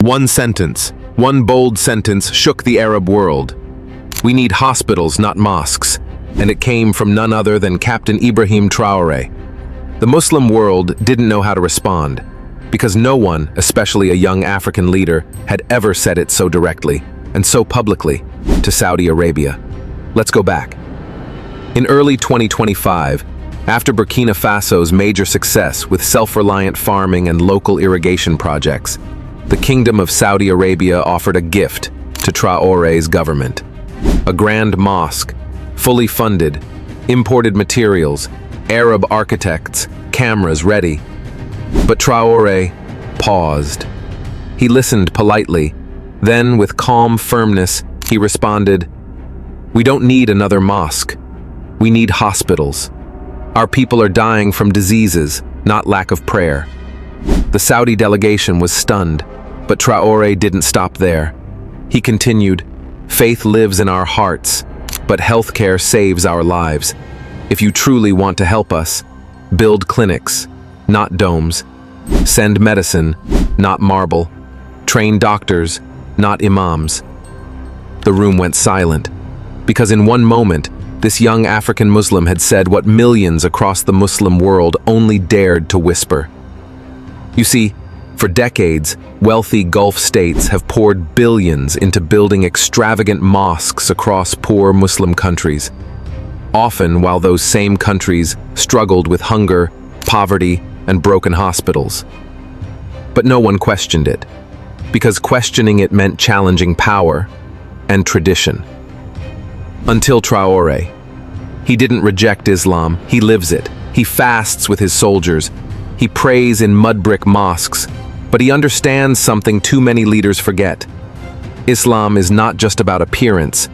One sentence, one bold sentence shook the Arab world. We need hospitals, not mosques. And it came from none other than Captain Ibrahim Traoré. The Muslim world didn't know how to respond, because no one, especially a young African leader, had ever said it so directly and so publicly to Saudi Arabia. Let's go back. In early 2025, after Burkina Faso's major success with self-reliant farming and local irrigation projects, the Kingdom of Saudi Arabia offered a gift to Traoré's government. A grand mosque, fully funded, imported materials, Arab architects, cameras ready. But Traoré paused. He listened politely. Then, with calm firmness, he responded, "We don't need another mosque. We need hospitals. Our people are dying from diseases, not lack of prayer." The Saudi delegation was stunned, but Traoré didn't stop there. He continued, "Faith lives in our hearts, but healthcare saves our lives. If you truly want to help us, build clinics, not domes. Send medicine, not marble. Train doctors, not imams." The room went silent, because in one moment, this young African Muslim had said what millions across the Muslim world only dared to whisper. You see, for decades, wealthy Gulf states have poured billions into building extravagant mosques across poor Muslim countries, often while those same countries struggled with hunger, poverty, and broken hospitals. But no one questioned it, because questioning it meant challenging power and tradition. Until Traoré. He didn't reject Islam, he lives it. He fasts with his soldiers. He prays in mud brick mosques. But he understands something too many leaders forget. Islam is not just about appearance,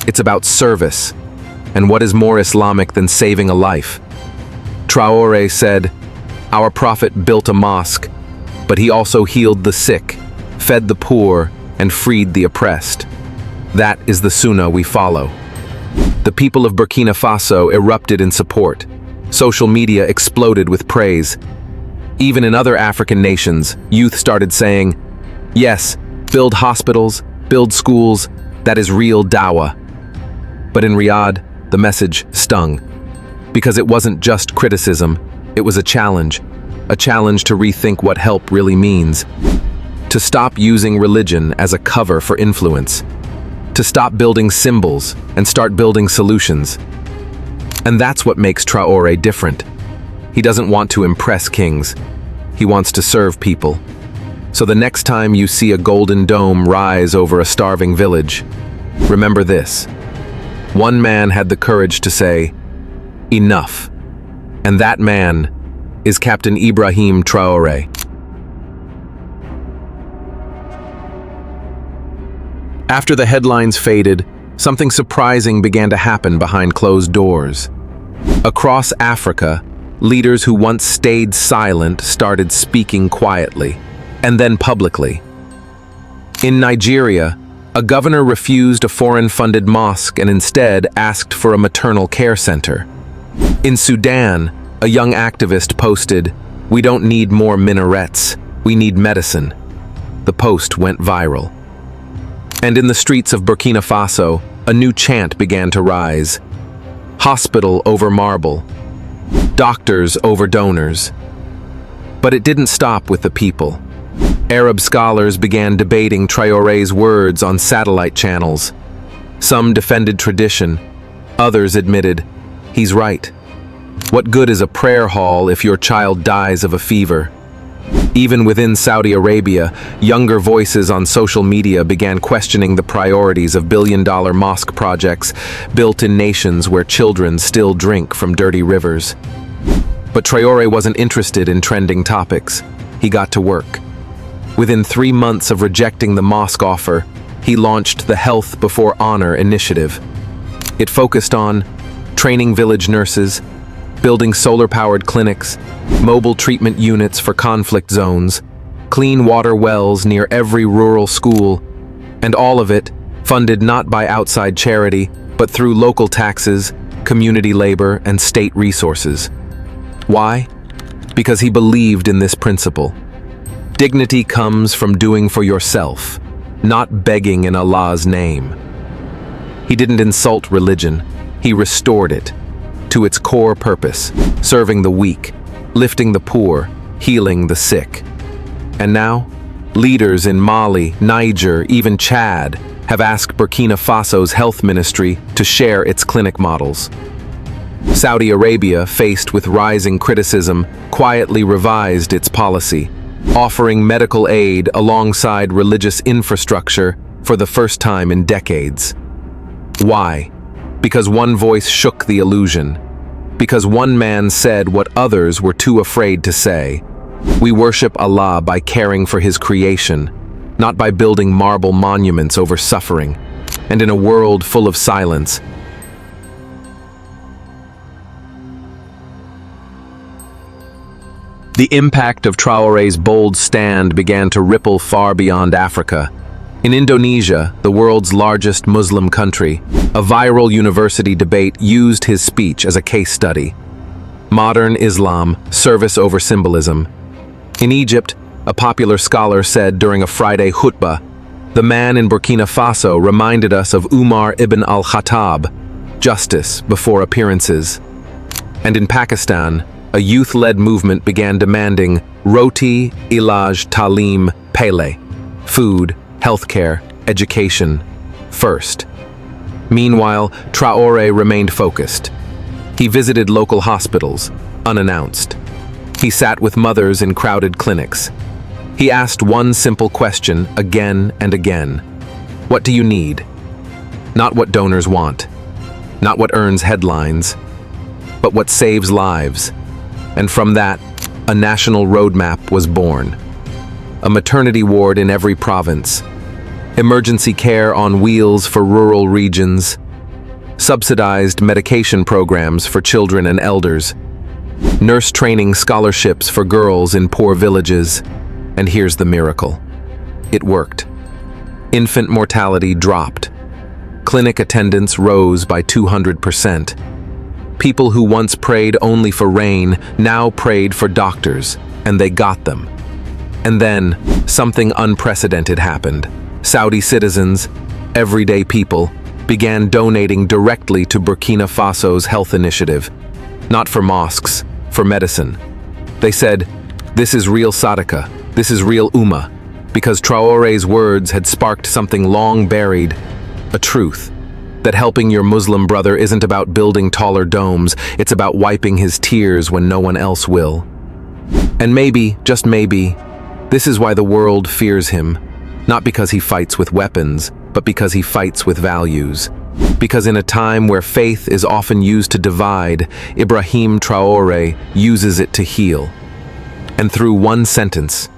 it's about service. And what is more Islamic than saving a life? Traoré said, "Our prophet built a mosque, but he also healed the sick, fed the poor, and freed the oppressed. That is the sunnah we follow." The people of Burkina Faso erupted in support. Social media exploded with praise. Even in other African nations, youth started saying, "Yes, build hospitals, build schools, that is real dawah." But in Riyadh, the message stung. Because it wasn't just criticism, it was a challenge to rethink what help really means. To stop using religion as a cover for influence. To stop building symbols and start building solutions. And that's what makes Traoré different. He doesn't want to impress kings. He wants to serve people. So the next time you see a golden dome rise over a starving village, remember this. One man had the courage to say, "Enough." And that man is Captain Ibrahim Traoré. After the headlines faded, something surprising began to happen behind closed doors. Across Africa, leaders who once stayed silent started speaking quietly, and then publicly. In Nigeria, a governor refused a foreign-funded mosque and instead asked for a maternal care center. In Sudan, a young activist posted, "We don't need more minarets, we need medicine." The post went viral. And in the streets of Burkina Faso, a new chant began to rise. Hospital over marble. Doctors over donors. But it didn't stop with the people. Arab scholars began debating Traoré's words on satellite channels. Some defended tradition. Others admitted, he's right. What good is a prayer hall if your child dies of a fever? Even within Saudi Arabia, younger voices on social media began questioning the priorities of billion-dollar mosque projects built in nations where children still drink from dirty rivers. But Traoré wasn't interested in trending topics. He got to work. Within 3 months of rejecting the mosque offer, he launched the Health Before Honor initiative. It focused on training village nurses, building solar-powered clinics, mobile treatment units for conflict zones, clean water wells near every rural school, and all of it funded not by outside charity, but through local taxes, community labor, and state resources. Why? Because he believed in this principle. Dignity comes from doing for yourself, not begging in Allah's name. He didn't insult religion, he restored it to its core purpose, serving the weak, lifting the poor, healing the sick. And now, leaders in Mali, Niger, even Chad have asked Burkina Faso's health ministry to share its clinic models. Saudi Arabia, faced with rising criticism, quietly revised its policy, offering medical aid alongside religious infrastructure for the first time in decades. Why? Because one voice shook the illusion. Because one man said what others were too afraid to say. We worship Allah by caring for His creation, not by building marble monuments over suffering. And in a world full of silence, the impact of Traore's bold stand began to ripple far beyond Africa. In Indonesia, the world's largest Muslim country, a viral university debate used his speech as a case study. Modern Islam, service over symbolism. In Egypt, a popular scholar said during a Friday khutbah, "The man in Burkina Faso reminded us of Umar ibn al-Khattab, justice before appearances." And in Pakistan, a youth-led movement began demanding Roti, Ilaj, Talim, Pele, food, healthcare, education, first. Meanwhile, Traore remained focused. He visited local hospitals, unannounced. He sat with mothers in crowded clinics. He asked one simple question again and again. What do you need? Not what donors want, not what earns headlines, but what saves lives. And from that, a national roadmap was born. A maternity ward in every province, emergency care on wheels for rural regions, subsidized medication programs for children and elders, nurse training scholarships for girls in poor villages. And here's the miracle. It worked. Infant mortality dropped. Clinic attendance rose by 200%. People who once prayed only for rain now prayed for doctors, and they got them. And then, something unprecedented happened. Saudi citizens, everyday people, began donating directly to Burkina Faso's health initiative. Not for mosques, for medicine. They said, "This is real sadaqah, this is real ummah," because Traore's words had sparked something long buried, a truth. That helping your Muslim brother isn't about building taller domes, it's about wiping his tears when no one else will. And maybe, just maybe, this is why the world fears him. Not because he fights with weapons, but because he fights with values. Because in a time where faith is often used to divide, Ibrahim Traoré uses it to heal. And through one sentence,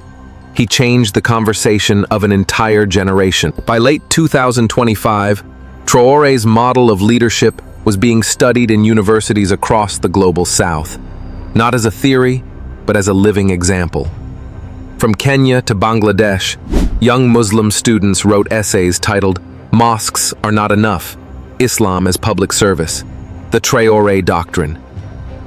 he changed the conversation of an entire generation. By late 2025, Traore's model of leadership was being studied in universities across the global south, not as a theory, but as a living example. From Kenya to Bangladesh, young Muslim students wrote essays titled "Mosques Are Not Enough, Islam as Public Service," the Traore Doctrine.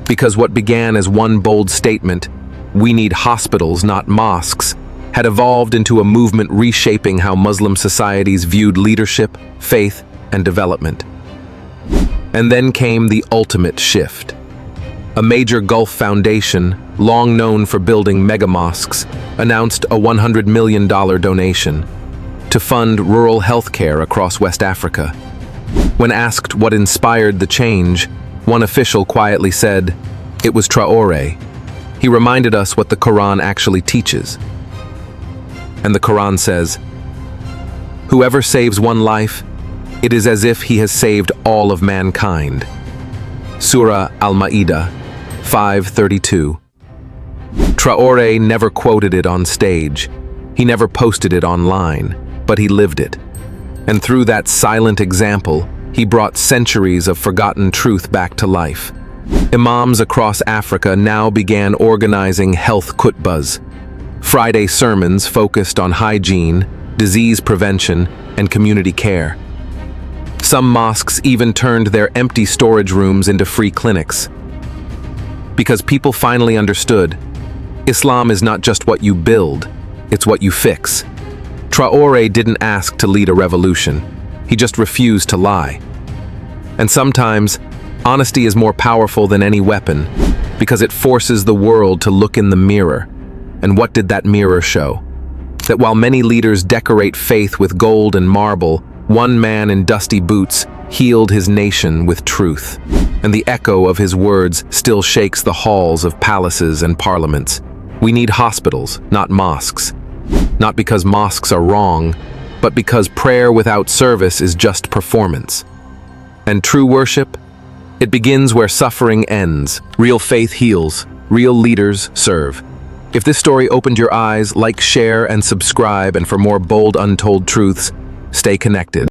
Because what began as one bold statement, "We need hospitals, not mosques," had evolved into a movement reshaping how Muslim societies viewed leadership, faith, and development. And then came the ultimate shift. A major Gulf foundation, long known for building mega mosques, announced a $100 million donation to fund rural healthcare across West Africa. When asked what inspired the change, one official quietly said, "It was Traore. He reminded us what the Quran actually teaches." And the Quran says, "Whoever saves one life, it is as if he has saved all of mankind." Surah Al-Ma'idah 5:32. Traore never quoted it on stage. He never posted it online, but he lived it. And through that silent example, he brought centuries of forgotten truth back to life. Imams across Africa now began organizing health khutbahs, Friday sermons focused on hygiene, disease prevention, and community care. Some mosques even turned their empty storage rooms into free clinics. Because people finally understood, Islam is not just what you build, it's what you fix. Traore didn't ask to lead a revolution. He just refused to lie. And sometimes, honesty is more powerful than any weapon because it forces the world to look in the mirror. And what did that mirror show? That while many leaders decorate faith with gold and marble, one man in dusty boots healed his nation with truth. And the echo of his words still shakes the halls of palaces and parliaments. We need hospitals, not mosques. Not because mosques are wrong, but because prayer without service is just performance. And true worship? It begins where suffering ends. Real faith heals. Real leaders serve. If this story opened your eyes, like, share, and subscribe, and for more bold, untold truths, stay connected.